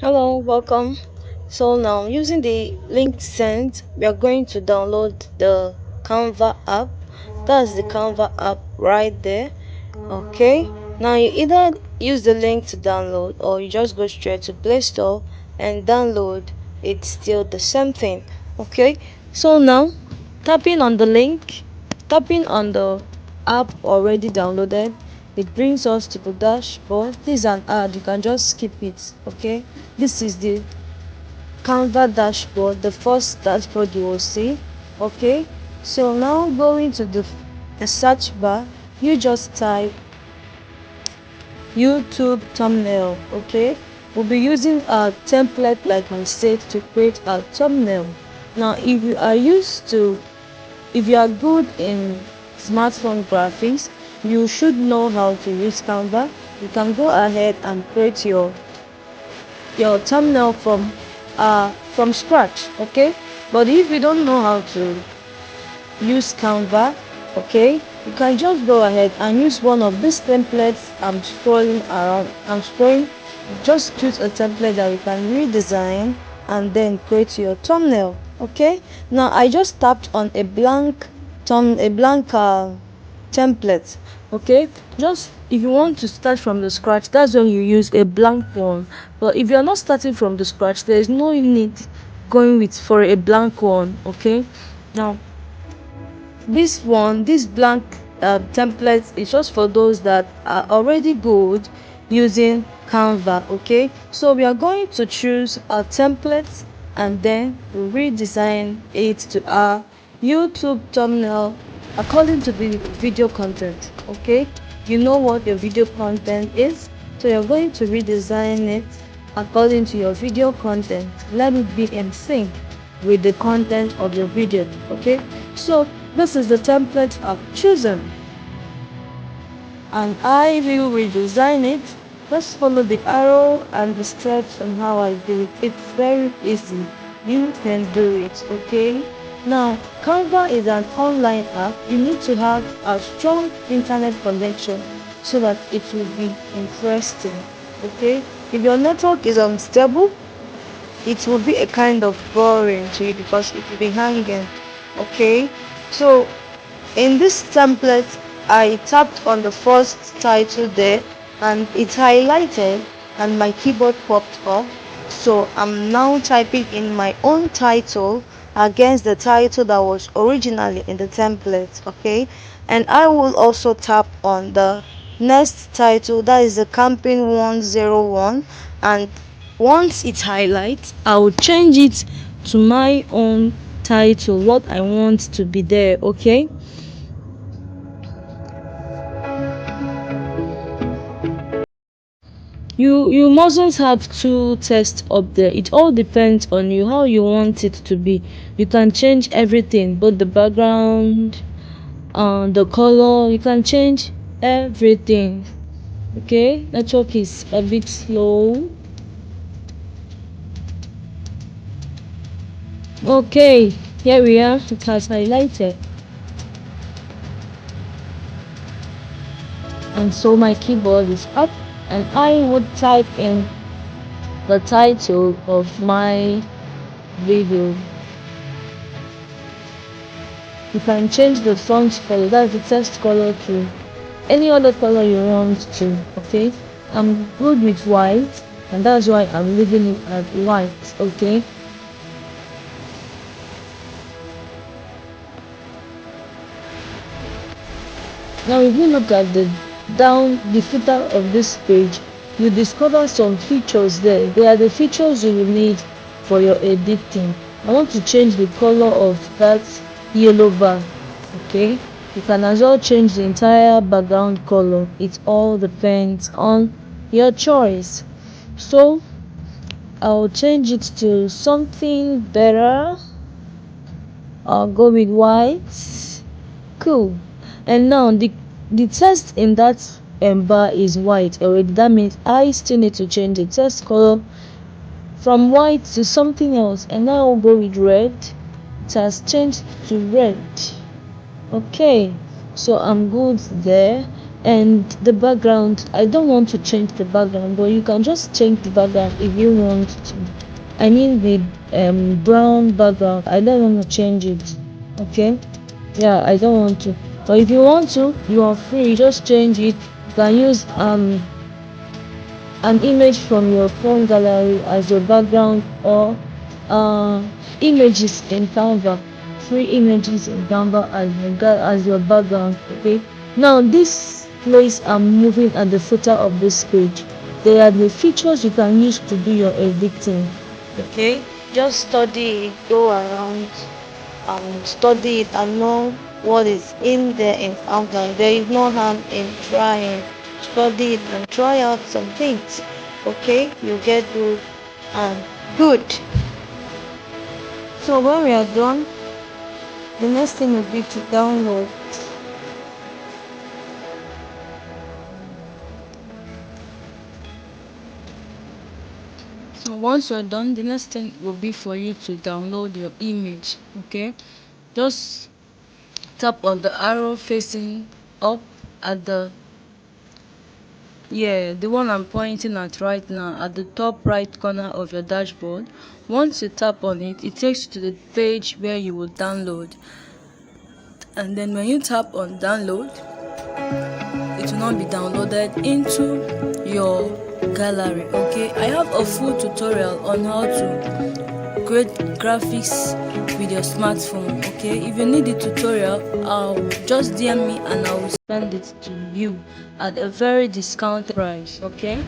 Hello, welcome. So now using the link sent, we are going to download the Canva app. That's the Canva app right there. Okay. Now you either use the link to download or you just go straight to Play Store and download. It's still the same thing. Okay. So now tapping on the link, tapping on the app already downloaded, it brings us to the dashboard. This is an ad, you can just skip it. Okay, this is the Canva dashboard, the first dashboard you will see. Okay, so now going to the search bar, you just type YouTube thumbnail. Okay, we'll be using a template like I said to create a thumbnail. Now if you are good in smartphone graphics, you should know how to use Canva. You can go ahead and create your thumbnail from scratch. Okay, but if you don't know how to use Canva, okay, you can just go ahead and use one of these templates. I'm scrolling around, I'm scrolling. Just choose a template that you can redesign and then create your thumbnail. Okay, now I just tapped on a blank template. Okay, just if you want to start from the scratch, that's when you use a blank one. But if you're not starting from the scratch, there is no need going with for a blank one. Okay, now this blank template is just for those that are already good using Canva. Okay, so we are going to choose a template and then redesign it to our YouTube thumbnail according to the video content. Okay, you know what your video content is, so you're going to redesign it according to your video content. Let it be in sync with the content of your video. Okay, so this is the template I've chosen and I will redesign it. Just follow the arrow and the steps on how I do it. It's very easy. You can do it. Okay, now Canva is an online app. You need to have a strong internet connection so that it will be interesting. Okay, if your network is unstable, it will be a kind of boring to you because it will be hanging. Okay, so in this template I tapped on the first title there and it's highlighted and my keyboard popped up, so I'm now typing in my own title against the title that was originally in the template. Okay, and I will also tap on the next title, that is the campaign 101, and once it highlights I will change it to my own title, what I want to be there. Okay, you mustn't have two tests up there. It all depends on you how you want it to be. You can change everything, both the background, the color, you can change everything. Okay, network is a bit slow. Okay, here we are, it has highlighted, and so my keyboard is up and I would type in the title of my video. You can change the font color, that's the text color, to any other color you want to. Okay, I'm good with white and that's why I'm leaving it at white. Okay, now if you look at the footer of this page, you discover some features there. They are the features you will need for your editing. I want to change the color of that yellow bar. Okay, you can as well change the entire background color. It all depends on your choice. So I'll change it to something better. I'll go with white. Cool. And now the text in that bar is white already. That means I still need to change the text color from white to something else, and now I'll go with red. It has changed to red. Okay, so I'm good there. and the background, I don't want to change the background, but you can just change the background if you want to. I mean the brown background, I don't want to change it. Okay, yeah, I don't want to, but if you want to, you are free, just change it. You can use an image from your phone gallery as your background, or uh, images in Canva, free images in Canva as your background. Okay, now this place I'm moving at the footer of this page, they are the features you can use to do your editing. Okay, just study it, go around and study it and know what is in there in Canva. There is no harm in trying. Study it and try out some things. Okay, you get good and good. So when we are done, the next thing will be to download. So once you're done, the next thing will be for you to download your image. Okay, just tap on the arrow facing up at the one I'm pointing at right now, at the top right corner of your dashboard. Once you tap on it, it takes you to the page where you will download, and then when you tap on download, it will not be downloaded into your gallery. Okay, I have a full tutorial on how to create graphics with your smartphone. Okay, if you need the tutorial, I'll just DM me and I will send it to you at a very discounted price. Okay,